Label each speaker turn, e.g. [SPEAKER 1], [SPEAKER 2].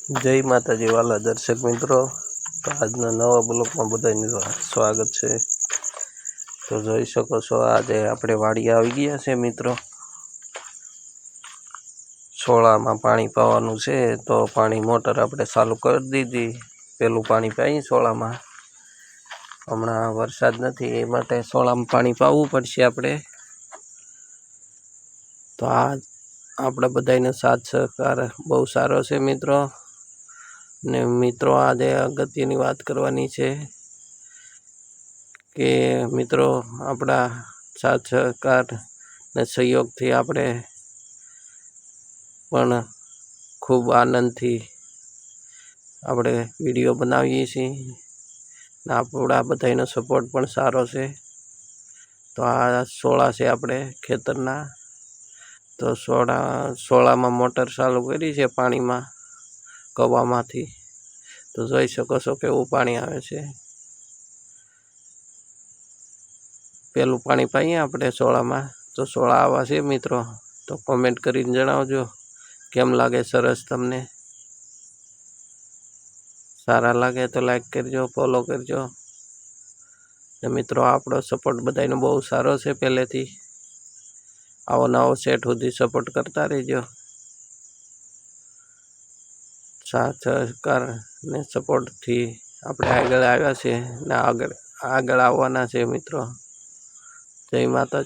[SPEAKER 1] જય માતાજી વાલા દર્શક મિત્રો, તો આજના નવા બ્લોકમાં બધાનું સ્વાગત છે। તો જોઈ શકો છો, આજે આપણે વાડી આવી ગયા છે મિત્રો। છોળામાં પાણી પાવાનું છે, તો પાણી મોટર આપણે ચાલુ કરી દીધી। પેલું પાણી પાઈ છોળામાં, હમણાં વરસાદ નથી એ માટે છોળામાં પાણી પાવું પડશે આપણે। તો આ આપણા બધાનો સાથ સહકાર બહુ સારો છે મિત્રો। ને મિત્રો, આજે અગત્યની વાત કરવાની છે કે મિત્રો, આપણા સાથ સહકાર ને સહયોગથી આપણે પણ ખૂબ આનંદથી આપણે વિડીયો બનાવીએ છીએ ને આપણા બધાનો સપોર્ટ પણ સારો છે। તો આ છોળા છે આપણે ખેતરના, તો છોળામાં મોટર ચાલુ કરી છે પાણીમાં કવામાંથી। તો જોઈ શકો છો કેવું પાણી આવે છે। પેલું પાણી પાઈએ આપણે છોળામાં, તો છોળા આવા છે મિત્રો। તો કોમેન્ટ કરીને જણાવજો કેમ લાગે સરસ તમને। સારા લાગે તો લાઈક કરજો, ફોલો કરજો। ને મિત્રો, આપણો સપોર્ટ બધાનો બહુ સારો છે પહેલેથી। આવો નવો સેટ સુધી સપોર્ટ કરતા રહેજો। સાથ સહકાર ને સપોર્ટથી આપણે આગળ આવ્યા છે ને આગળ આવવાના છે મિત્રો। જય માતાજી।